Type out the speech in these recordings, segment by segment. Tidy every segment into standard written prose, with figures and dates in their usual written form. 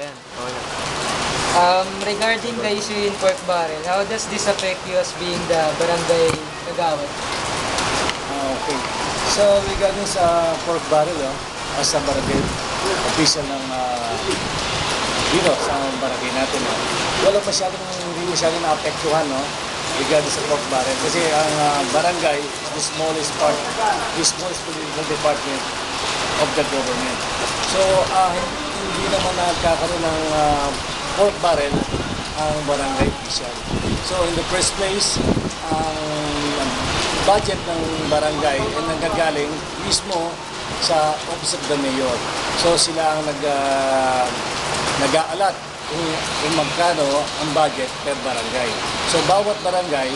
Ayan, okay na. Regarding the issue in Pork Barrel, how does this affect you as being the barangay kagawad? Okay. So regarding sa pork barrel, as a barangay official ng dito sa barangay natin, hindi masyadong naapektuhan, regarding sa pork barrel. Kasi ang barangay is the smallest part, the smallest political department of the government. So hindi naman nagkakaroon ng pork barrel ang barangay official. So in the first place, ang budget ng barangay ay nanggagaling mismo sa Office of the Mayor. So sila ang nag-aalat kung magkano ang budget per barangay. So bawat barangay,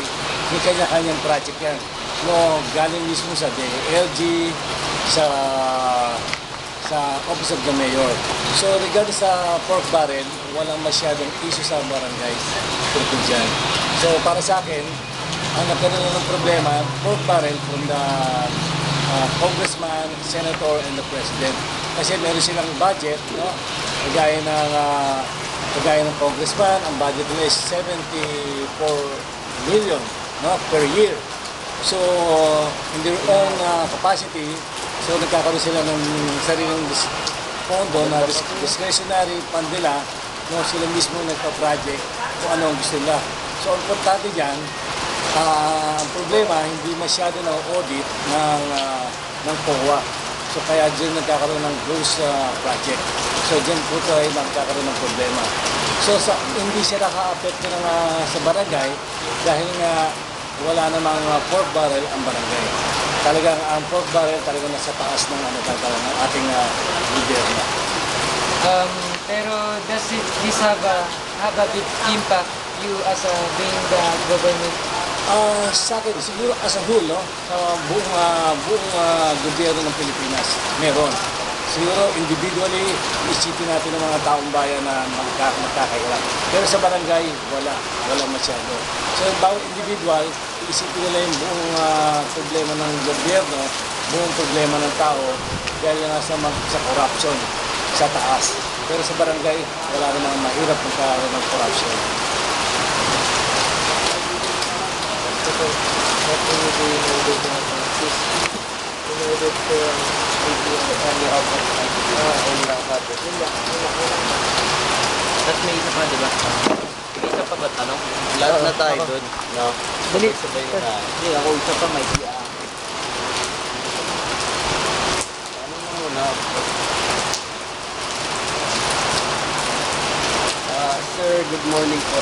may kanya-kanyang project yan. Galing mismo sa DLG, sa Office of the Mayor. So regarding sa pork barrel, walang masyadong issue sa barangay tungkol dyan. So para sa akin, ang nagkaroon ng problema, pork barrel from the congressman, senator, and the president. Kasi meron silang budget, kagaya ng congressman, ang budget nila is 74 million per year. So in their own capacity, so nagkakaroon sila ng sariling pondo na discretionary fund nila, sila mismo nagpa-project kung ano ang gusto nila. So ang importante dyan, ang problema, hindi masyado na audit ng COA. So kaya dyan nagkakaroon ng gross project. So dyan po tayo nagkakaroon ng problema. So hindi siya naka-apekto sa barangay dahil nga wala namang pork barrel ang barangay. Talagang ang pork barrel talagang nasa taas ng ng ating gobyerno. Pero does this have a big impact you as being the government? Sa akin, siguro as a whole, sa buong gobyerno ng Pilipinas, meron. Siguro individually, isipin natin ng mga taong bayan na magkakahirap. Pero sa barangay, wala masyado. So bawat individual, isipin nila yung buong problema ng gobyerno, buong problema ng tao, dahil nga sa corruption, sa taas. Pero sa barangay, wala rin ang mahirap magkaroon ng corruption. What can you do in order to have justice? In order to only output only output. Yun lang. Tapos may isa pa, di ba? May isa pa ba tanong? Lahat na tayo doon. No? Dali. Sabay na. Hindi, ako isa pa may siya. Ano mo muna? Sir, good morning po.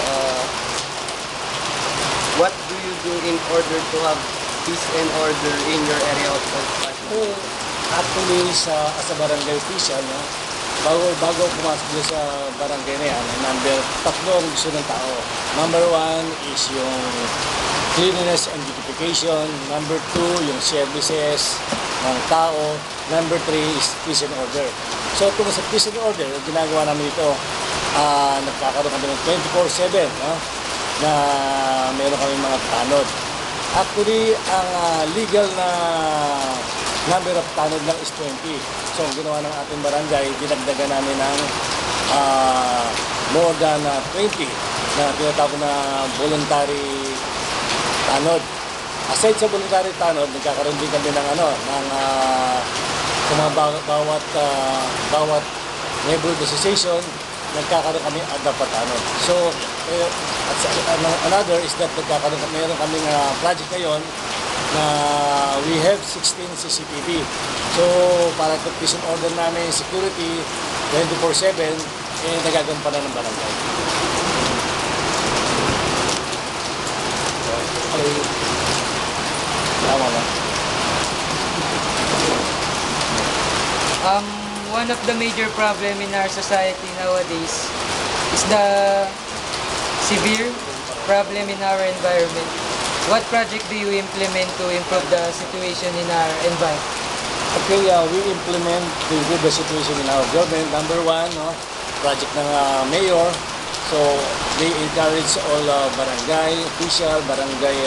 What do you do in order to have peace and order in your area of occupation? Actually, as a barangay official, bago pumasok doon sa barangay na yan, tatlong gusto ng tao. Number 1 is yung cleanliness and beautification. Number 2, yung services ng tao. Number 3 is peace and order. So, kung sa peace and order, ginagawa namin ito, nagkakaroon kami ng 24/7, na meron kami mga tanod. Actually, ang legal na number of tanod lang is 20. So, ang ginawa ng ating barangay, dinagdagan namin ng more than 20 na tinatawag na voluntary tanod. Aside sa voluntary tanod, nagkakaroon din kami ng sa mga bawat neighborhood association, nagkakaroon kami dapat tanod. So, another is that meron kaming project ngayon na we have 16 CCTV. So, para peace and order namin, security, 24/7, nagagampanan ng barangay. Tama ba? One of the major problem in our society nowadays is the severe problem in our environment. What project do you implement to improve the situation in our environment? Okay, we implement to improve the situation in our government. Number 1, project ng mayor. So, they encourage all barangay official, barangay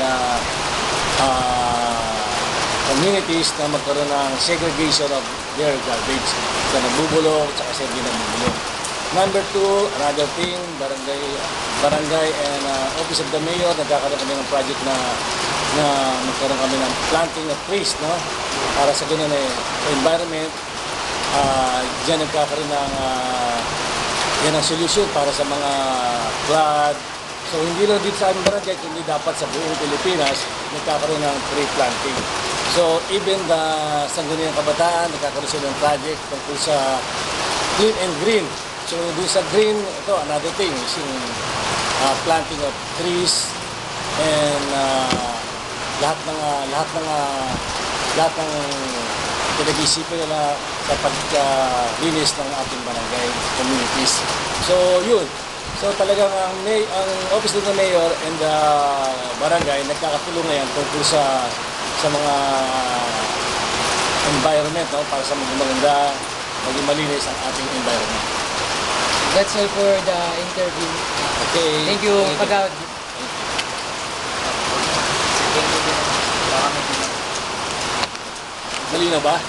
communities na magkaroon ng segregation of their garbage. Sa nabubulong, at sa hindi nabubulong. Number two, another thing, barangay and Office of the Mayor, nagkakaroon kami ng project na magkaroon kami ng planting of trees, no? Para sa ganun environment, diyan nagkakaroon ng yan ang solution para sa mga flood. So hindi lang dito sa aming barangay, kundi dapat sa buong Pilipinas, nagkakaroon ng tree planting. So even the Sangguniang Kabataan, nagkakaroon sila ng project tungkol sa clean and green. So doon sa green, ito another thing, is yung planting of trees and lahat ng pinag-iisipan nila sa paglinis ng ating barangay communities. So yun. So talagang ang Office of the Mayor and the barangay nagkakatulong ngayon tungkol sa mga environment, no? Para sa maganda, maging malinis ang ating environment. That's all for the interview. Okay. Thank you, Kagawad. Thank you din. Baka may Malinaw ba?